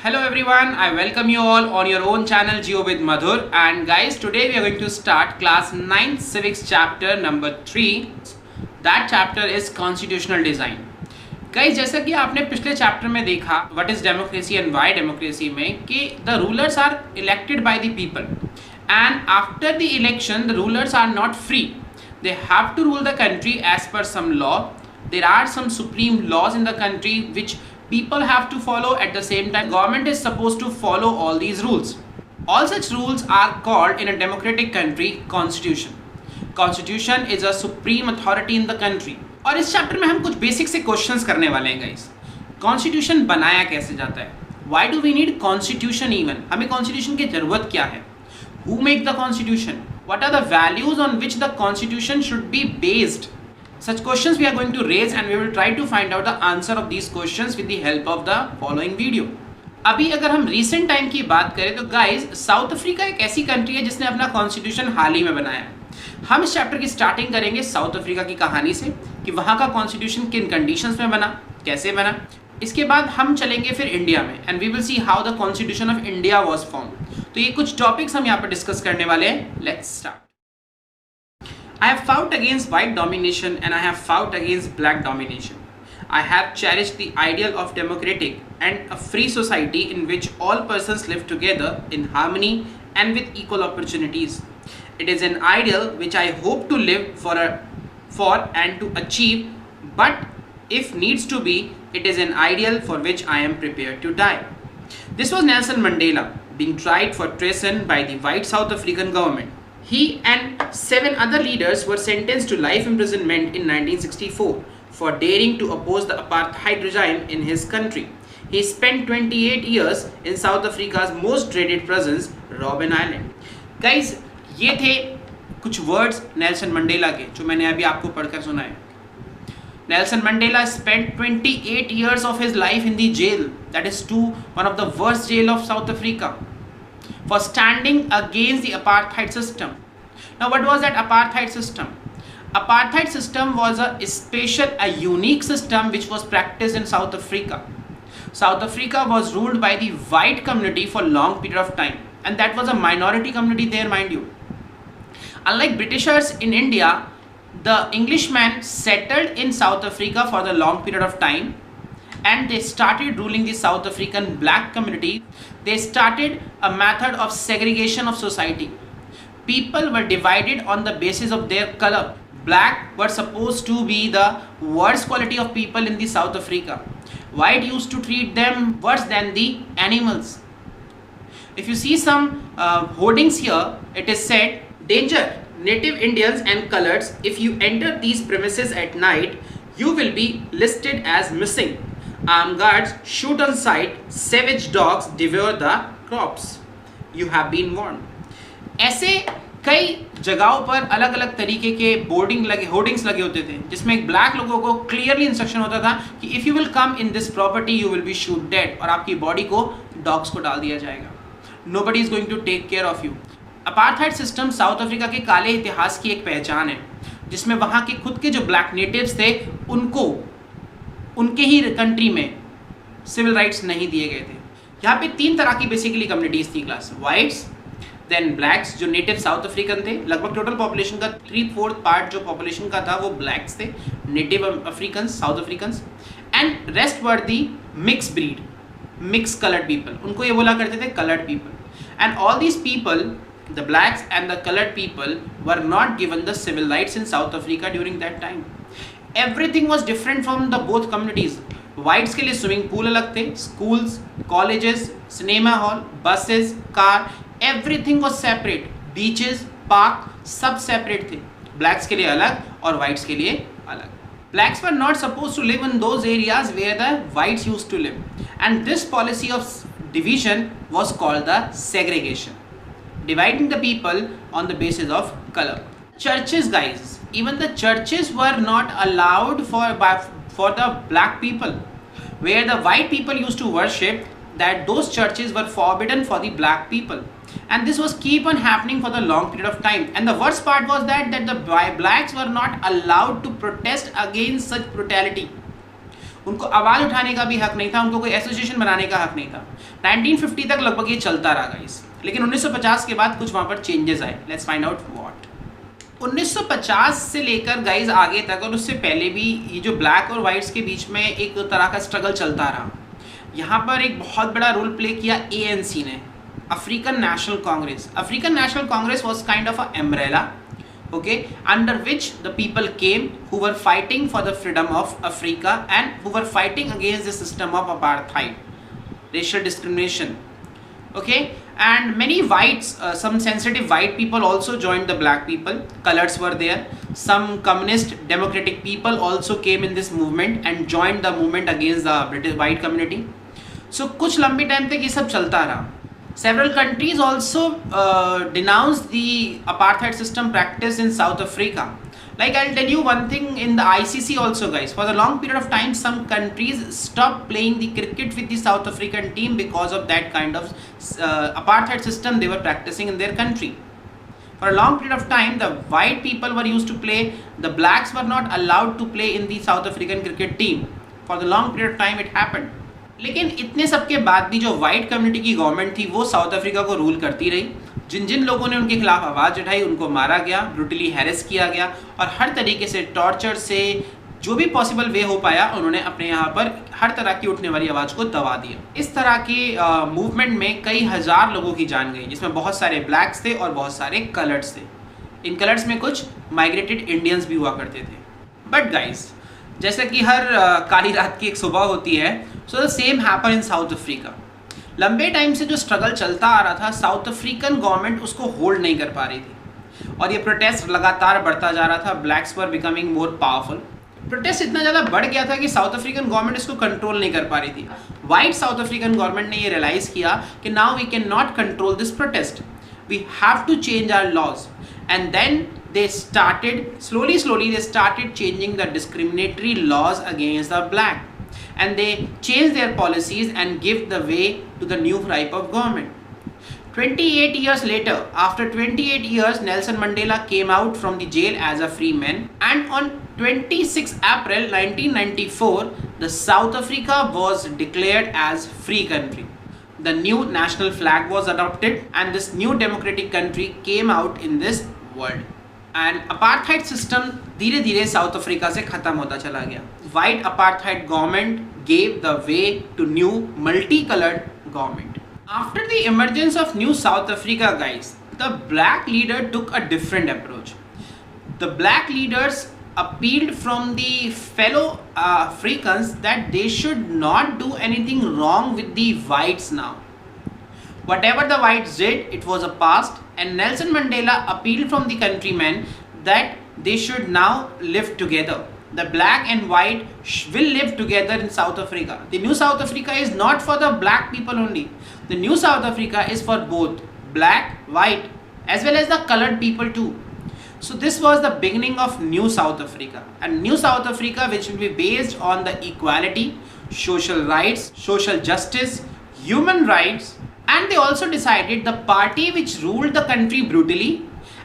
Hello everyone, I welcome you all on your own channel Geo with Madhur. And guys, today we are going to start class 9 civics chapter number 3. That chapter is constitutional design. Guys, जैसा कि आपने पिछले chapter में देखा what is democracy and why democracy में कि the rulers are elected by the people and after the election the rulers are not free. They have to rule the country as per some law. There are some supreme laws in the country which people have to follow. At the same time, government is supposed to follow all these rules. All such rules are called in a democratic country constitution. Constitution is a supreme authority in the country. और इस chapter में हम कुछ basic से questions करने वाले हैं guys. Constitution बनाया कैसे जाता है? Why do we need constitution even? हमें कॉन्स्टिट्यूशन की जरूरत क्या है? Who make the constitution? What are the values on which the constitution should be based? Such questions we are going to raise and we will try to find out the answer of these questions with the help of the following video. अभी अगर हम recent time की बात करें तो guys, south Africa एक ऐसी country है जिसने अपना कॉन्स्टिट्यूशन हाल ही में बनाया है. हम इस चैप्टर की स्टार्टिंग करेंगे साउथ अफ्रीका की कहानी से कि वहाँ का कॉन्स्टिट्यूशन किन कंडीशंस में बना, कैसे बना. इसके बाद हम चलेंगे फिर इंडिया में and we will see how the constitution of India was form. तो ये कुछ टॉपिक्स हम यहाँ पर डिस्कस करने वाले हैं. Let's start. I have fought against white domination and I have fought against black domination. I have cherished the ideal of democratic and a free society in which all persons live together in harmony and with equal opportunities. It is an ideal which I hope to live for and to achieve, but if needs to be, it is an ideal for which I am prepared to die. This was Nelson Mandela being tried for treason by the white South African government. He and 7 other leaders were sentenced to life imprisonment in 1964 for daring to oppose the apartheid regime in his country. He spent 28 years in South Africa's most dreaded prison, Robben Island. Guys, ये थे कुछ words Nelson Mandela के जो मैंने अभी आपको पढ़कर सुनाए. Nelson Mandela spent 28 years of his life in the jail, that is one of the worst jail of South Africa, for standing against the apartheid system. Now what was that apartheid system? Apartheid system was a unique system which was practiced in South Africa. South Africa was ruled by the white community for long period of time and that was a minority community there, mind you. Unlike Britishers in India, the Englishmen settled in South Africa for the long period of time and they started ruling the South African black community. They started a method of segregation of society. People were divided on the basis of their color. Black were supposed to be the worst quality of people in the South Africa. White used to treat them worse than the animals. If you see some hoardings here, it is said, danger, native Indians and coloreds, if you enter these premises at night, you will be listed as missing. Armed guards shoot on sight, savage dogs devour the crops. You have been warned. ऐसे कई जगहों पर अलग अलग तरीके के hoardings लगे होते थे जिसमें ब्लैक लोगों को क्लियरली इंस्ट्रक्शन होता था कि if you will come in this property you will be shoot dead और आपकी बॉडी को डॉग्स को डाल दिया जाएगा. Nobody is going to take care of you. Apartheid system South Africa के काले इतिहास की एक पहचान है जिसमें वहाँ के खुद के जो ब्लैक नेटिव्स थे उनको उनके ही कंट्री में सिविल राइट्स नहीं दिए गए थे. यहाँ पे 3 तरह की बेसिकली कम्युनिटीज़ थी क्लास. वाइट्स, देन ब्लैक्स जो नेटिव साउथ अफ्रीकन थे. लगभग टोटल पॉपुलेशन का 3/4 पार्ट जो पॉपुलेशन का था वो ब्लैक्स थे, native Africans, south Africans. And rest were the mix breed, mix coloured people. उनको ये बोला करते थे coloured people. And all these people, the blacks and the colored people, were not given the civil rights in South Africa during that time. Everything was different from the both communities. Whites के लिए swimming pool अलग थे, schools, colleges, cinema hall, buses, car, everything was separate. Beaches, park, सब separate थे. Blacks के लिए अलग और whites के लिए अलग. Blacks were not supposed to live in those areas where the whites used to live. And this policy of division was called the segregation. Dividing the people on the basis of color. Churches, guys, even the churches were not allowed for the black people. Where the white people used to worship, that those churches were forbidden for the black people. And this was keep on happening for the long period of time. And the worst part was that the blacks were not allowed to protest against such brutality. उनको आवाज़ उठाने का भी हक नहीं था, उनको कोई एसोसिएशन बनाने का हक नहीं था। 1950 तक लगभग ये चलता रहा गाइस, लेकिन 1950 के बाद कुछ वहाँ पर चेंजेस आए। Let's find out what. 1950 से लेकर गाइस आगे तक और उससे पहले भी ये जो ब्लैक और वाइट्स के बीच में एक तरह का स्ट्रगल चलता रहा। यहाँ पर एक बहुत बड़ा रोल प्ले किया ANC ने, African national Congress. African national Congress was kind of a umbrella, okay, under which the people came who were fighting for the freedom of Africa and who were fighting against the system of apartheid, racial discrimination, okay. And many whites, some sensitive white people also joined the black people. Coloreds were there. Some communist democratic people also came in this movement and joined the movement against the British white community. So कुछ लंबे time तक ये सब चलता रहा। Several countries also denounced the apartheid system practiced in South Africa. Like I'll tell you one thing, in the ICC also guys, for a long period of time some countries stopped playing the cricket with the South African team because of that kind of apartheid system they were practicing in their country. For a long period of time the white people were used to play, the blacks were not allowed to play in the South African cricket team. For the long period of time it happened. लेकिन इतने सब के बाद भी जो white community की government थी वो साउथ अफ्रीका को रूल करती रही। जिन जिन लोगों ने उनके खिलाफ आवाज़ उठाई उनको मारा गया, ब्रूटली हैरेस किया गया और हर तरीके से टॉर्चर से जो भी पॉसिबल वे हो पाया उन्होंने अपने यहाँ पर हर तरह की उठने वाली आवाज़ को दबा दिया। इस तरह के मूवमेंट में कई हज़ार लोगों की जान गई, जिसमें बहुत सारे ब्लैक्स थे और बहुत सारे कलर्ड्स थे। इन कलर्ड्स में कुछ माइग्रेटेड इंडियंस भी हुआ करते थे। बट गाइस, जैसा कि हर काली रात की एक सुबह होती है, so the same happen in South Africa. लंबे टाइम से जो स्ट्रगल चलता आ रहा था, साउथ अफ्रीकन गवर्नमेंट उसको होल्ड नहीं कर पा रही थी और ये प्रोटेस्ट लगातार बढ़ता जा रहा था। Blacks were becoming more powerful. Protest इतना ज़्यादा बढ़ गया था कि साउथ अफ्रीकन गवर्नमेंट इसको कंट्रोल नहीं कर पा रही थी। वाइट साउथ अफ्रीकन गवर्नमेंट ने ये रियलाइज़ किया कि now we can not control this protest, we have to change our laws. And then they started slowly they started changing the discriminatory laws against the black, and they changed their policies and give the way to the new type of government. 28 years later, after 28 years, Nelson Mandela came out from the jail as a free man, and on 26 April 1994 the South Africa was declared as free country. The new national flag was adopted and this new democratic country came out in this world. And apartheid system धीरे धीरे South Africa से ख़त्म होता चला गया। White apartheid government gave the way to new multi coloured government. After the emergence of new South Africa guys, the black leader took a different approach. The black leaders appealed from the fellow Africans that they should not do anything wrong with the whites now. Whatever the whites did, it was a past, and Nelson Mandela appealed from the countrymen that they should now live together. The black and white will live together in South Africa. The new South Africa is not for the black people only. The new South Africa is for both black, white, as well as the colored people too. So this was the beginning of new South Africa, and new South Africa which will be based on the equality, social rights, social justice, human rights. And they also decided the party which ruled the country brutally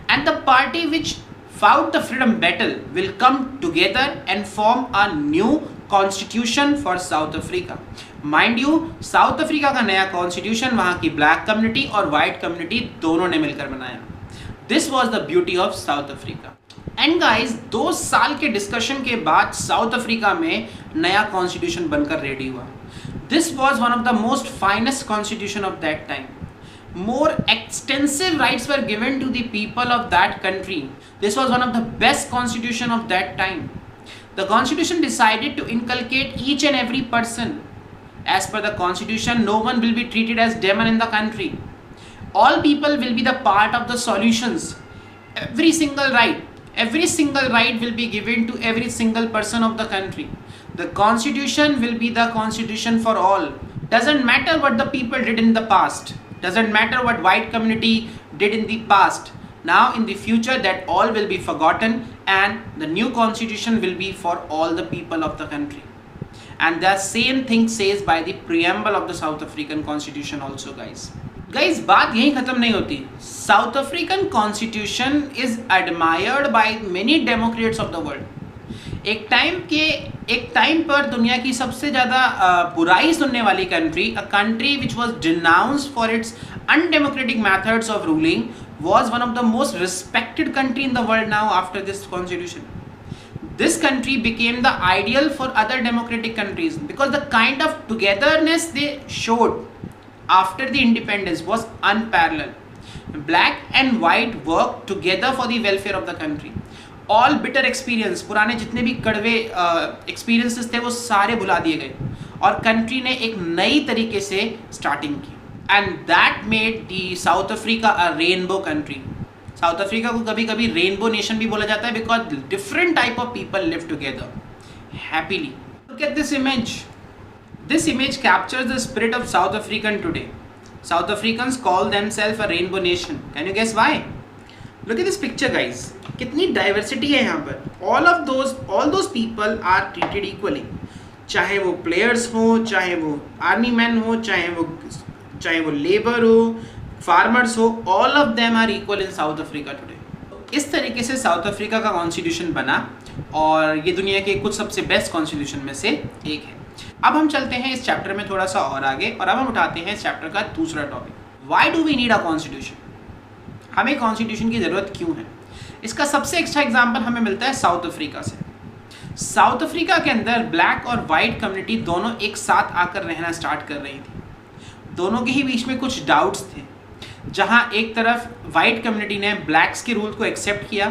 and the party which fought the freedom battle will come together and form a new constitution for South Africa. Mind you, South Africa का नया constitution वहाँ की black community और white community दोनों ने मिलकर बनाया। This was the beauty of South Africa. And guys, 2 साल के डिस्कशन के बाद साउथ अफ्रीका में नया कॉन्स्टिट्यूशन बनकर रेडी हुआ। This was one of the most finest constitution of that time. More extensive rights were given to the people of that country. This was one of the best constitution of that time. The constitution decided to inculcate each and every person. As per the constitution, no one will be treated as demon in the country. All people will be the part of the solutions. Every single right will be given to every single person of the country. The constitution will be the constitution for all. Doesn't matter what the people did in the past. Doesn't matter what white community did in the past. Now in the future that all will be forgotten, and the new constitution will be for all the people of the country. And the same thing says by the preamble of the South African constitution also guys. Guys, बात यहीं ख़त्म नहीं होती। South African constitution is admired by many democrats of the world. एक time पर दुनिया की सबसे ज़्यादा बुराई सुनने वाली country, a country which was denounced for its undemocratic methods of ruling, was one of the most respected country in the world now after this constitution. This country became the ideal for other democratic countries because the kind of togetherness they showed after the independence was unparalleled. Black and white worked together for the welfare of the country. All bitter experience, पुराने जितने भी कड़वे experiences थे वो सारे भुला दिए गए और कंट्री ने एक नई तरीके से स्टार्टिंग की. And that made the South Africa a rainbow country. South Africa को कभी कभी रेनबो नेशन भी बोला जाता है because different type of people live together happily. Look at this image. This image captures the spirit of South African today. South Africans call themselves a rainbow nation. Can you guess why? Look at this picture, guys. कितनी diversity है यहाँ पर. All those people are treated equally. चाहे वो players हो, चाहे वो army men हो, चाहे वो लेबर हो, फार्मर्स हो, all of them are equal in South Africa today. इस तरीके से साउथ अफ्रीका का कॉन्स्टिट्यूशन बना और ये दुनिया के कुछ सबसे बेस्ट कॉन्स्टिट्यूशन में से एक है. अब हम चलते हैं इस चैप्टर में थोड़ा सा और आगे और अब हम उठाते हैं इस चैप्टर का दूसरा topic, why do we need a constitution. हमें कॉन्स्टिट्यूशन की ज़रूरत क्यों है. इसका सबसे अच्छा एग्जाम्पल हमें मिलता है साउथ अफ्रीका से. साउथ अफ्रीका के अंदर ब्लैक और वाइट कम्युनिटी दोनों एक साथ आकर रहना स्टार्ट कर रही थी. दोनों के ही बीच में कुछ डाउट्स थे. जहां एक तरफ वाइट कम्युनिटी ने ब्लैक्स के रूल को एक्सेप्ट किया,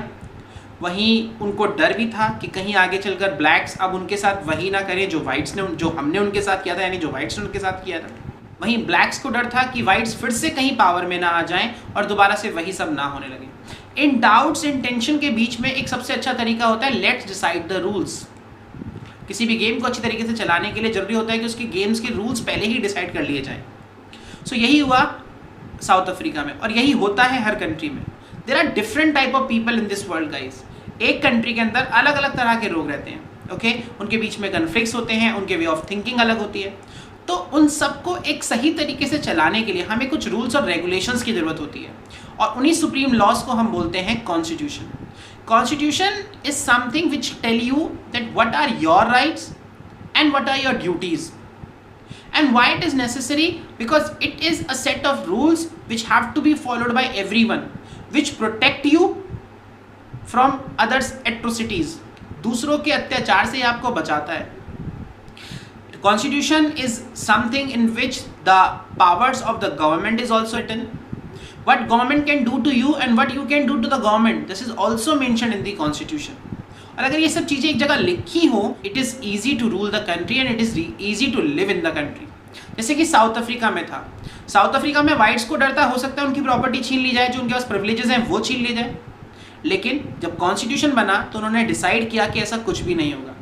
वहीं उनको डर भी था कि कहीं आगे चलकर ब्लैक्स अब उनके साथ वही ना करें जो हमने उनके साथ किया था, यानी जो वाइट्स ने उनके साथ किया था. वहीं ब्लैक्स को डर था कि वाइट्स फिर से कहीं पावर में ना आ जाएं और दोबारा से वही सब ना होने लगे. इन डाउट्स इन टेंशन के बीच में एक सबसे अच्छा तरीका होता है लेट्स डिसाइड द रूल्स. किसी भी गेम को अच्छी तरीके से चलाने के लिए जरूरी होता है कि उसके गेम्स के रूल्स पहले ही डिसाइड कर लिए जाएं. सो यही हुआ साउथ अफ्रीका में और यही होता है हर कंट्री में. There are different type of people in this world guys. एक कंट्री के अंदर अलग अलग तरह के लोग रहते हैं. ओके उनके बीच में कन्फ्लिक्ट्स होते हैं, उनके वे ऑफ थिंकिंग अलग होती है. तो उन सबको एक सही तरीके से चलाने के लिए हमें कुछ रूल्स और रेगुलेशंस की ज़रूरत होती है और उन्हीं सुप्रीम लॉज को हम बोलते हैं constitution. Constitution is something which tell you that what are your rights and what are your duties. And why it is necessary? Because it is a set of rules which have to be followed by everyone, which protect you from others' atrocities. दूसरों के अत्याचार से आपको बचाता है. Constitution is something in which the powers of the government is also written. What government can do to you and what you can do to the government. This is also mentioned in the Constitution. और अगर ये सब चीज़ें एक जगह लिखी हो, it is easy to rule the country and it is easy to live in the country. जैसे कि साउथ अफ्रीका में था. साउथ अफ्रीका में वाइट्स को डरता हो सकता है उनकी प्रॉपर्टी छीन ली जाए, जो उनके पास प्रिविलेजेस हैं वो छीन ली जाए. लेकिन जब कॉन्स्टिट्यूशन बना तो उन्होंने डिसाइड किया कि ऐसा कुछ भी नहीं होगा.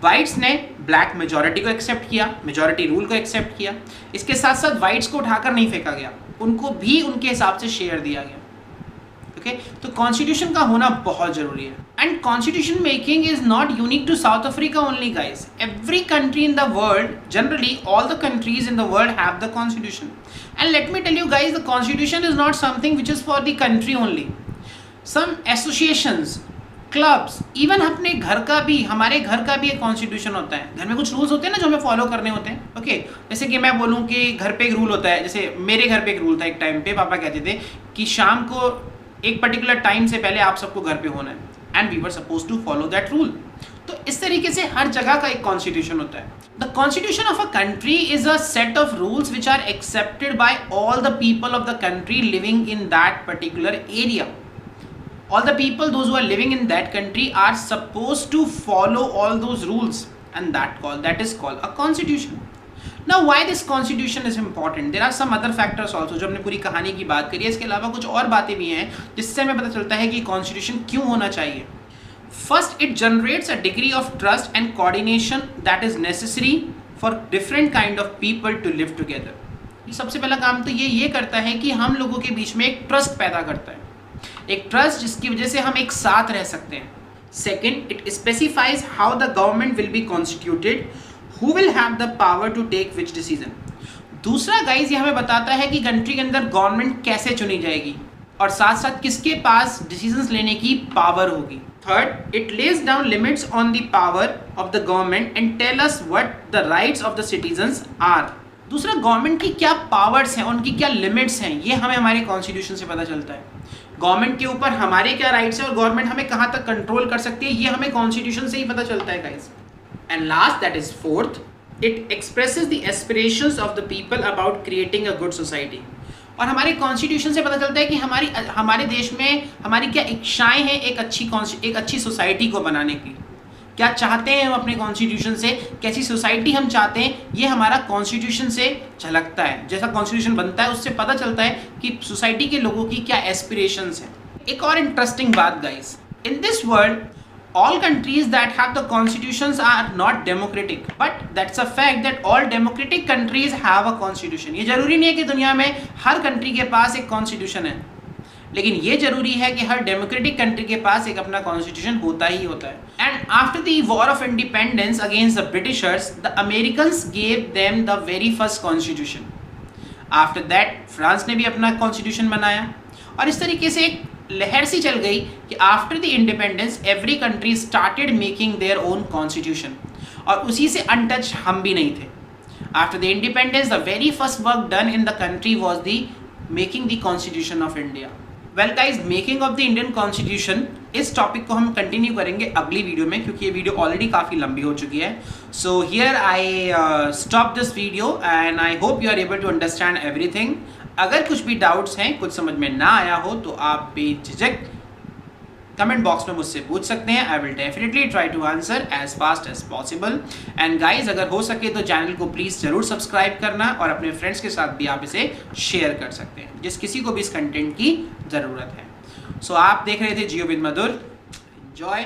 वाइट्स ने ब्लैक मेजॉरिटी को एक्सेप्ट किया, मेजॉरिटी रूल को एक्सेप्ट किया. इसके साथ साथ वाइट्स को उठाकर नहीं फेंका गया, उनको भी उनके हिसाब से शेयर दिया गया. ओके तो कॉन्स्टिट्यूशन का होना बहुत ज़रूरी है. And constitution making is not unique to South Africa only guys. Every country in the world, generally all the countries in the world have the constitution. And let me tell you guys, the constitution is not something which is for the country only. Some associations, clubs, even अपने घर का भी, हमारे घर का भी एक constitution होता है. घर में कुछ रूल्स होते हैं ना जो हमें फॉलो करने होते हैं. ओके जैसे कि मैं बोलूँ कि घर पे एक रूल होता है. जैसे मेरे घर पे एक रूल था एक टाइम पे, पापा कहते थे कि शाम को एक पर्टिकुलर टाइम से पहले आप सबको घर पे होना है and we were suppose to follow that rule. तो इस तरीके से हर जगह का एक कॉन्स्टिट्यूशन होता है. The constitution of a country is a set of rules which are accepted by all the people of the country living in that particular area. All the people, those who are living in that country, are supposed to follow all those rules, and that is called a constitution. Now, why this constitution is important? There are some other factors also. जो हमने पूरी कहानी की बात करी है, इसके अलावा कुछ और बातें भी हैं जिससे हमें पता चलता है कि constitution क्यों होना चाहिए. First, it generates a degree of trust and coordination that is necessary for different kind of people to live together. सबसे पहला काम तो ये करता है कि हम लोगों के बीच में एक ट्रस्ट पैदा करता है, एक ट्रस्ट जिसकी वजह से हम एक साथ रह सकते हैं. Second, it specifies how the government will be constituted, who will have the power to take which decision. दूसरा गाइज ये हमें बताता है कि कंट्री के अंदर गवर्नमेंट कैसे चुनी जाएगी और साथ साथ किसके पास डिसीजंस लेने की पावर होगी. Third, it lays down limits on the power of the government and tell us what the rights of the citizens are. दूसरा, गवर्नमेंट की क्या पावर्स हैं, उनकी क्या लिमिट्स हैं, ये हमें हमारे कॉन्स्टिट्यूशन से पता चलता है. गवर्नमेंट के ऊपर हमारे क्या राइट्स हैं और गवर्नमेंट हमें कहाँ तक कंट्रोल कर सकती है, ये हमें कॉन्स्टिट्यूशन से ही पता चलता है guys. And last, that is fourth, it expresses the aspirations of the people about creating a good society. और हमारे कॉन्स्टिट्यूशन से पता चलता है कि हमारे देश में हमारी क्या इच्छाएं हैं एक अच्छी सोसाइटी को बनाने की. क्या चाहते हैं हम अपने कॉन्स्टिट्यूशन से, कैसी सोसाइटी हम चाहते हैं, ये हमारा कॉन्स्टिट्यूशन से झलकता है. जैसा कॉन्स्टिट्यूशन बनता है उससे पता चलता है कि सोसाइटी के लोगों की क्या एस्पिरेशंस हैं. एक और इंटरेस्टिंग बात guys, in this world all countries that have the constitutions are not democratic, but that's a fact that all democratic countries have a constitution. ये जरूरी नहीं है कि दुनिया में हर कंट्री के पास एक कॉन्स्टिट्यूशन है, लेकिन ये जरूरी है कि हर डेमोक्रेटिक कंट्री के पास एक अपना कॉन्स्टिट्यूशन होता ही होता है. And after the war of independence against the Britishers, the Americans gave them the very first constitution. After that France ने भी अपना कॉन्स्टिट्यूशन बनाया और इस तरीके से एक लहर सी चल गई कि after the independence every country started making their own constitution. और उसी से अनटच हम भी नहीं थे. After the independence the very first work done in the country was the making the constitution of India. Well guys, making of the Indian constitution, इस topic को हम कंटिन्यू करेंगे अगली वीडियो में, क्योंकि ये वीडियो ऑलरेडी काफ़ी लंबी हो चुकी है. So here I stop this video and I hope you are able to understand everything. अगर कुछ भी डाउट्स हैं, कुछ समझ में ना आया हो, तो आप बेझिझक कमेंट बॉक्स में मुझसे पूछ सकते हैं. I will definitely try to answer as fast as possible. And guys, अगर हो सके तो चैनल को प्लीज़ ज़रूर सब्सक्राइब करना और अपने फ्रेंड्स के साथ भी आप इसे शेयर कर सकते हैं, जिस किसी को भी इस कंटेंट की ज़रूरत है. सो आप देख रहे थे जियो विद मधुर. एंजॉय.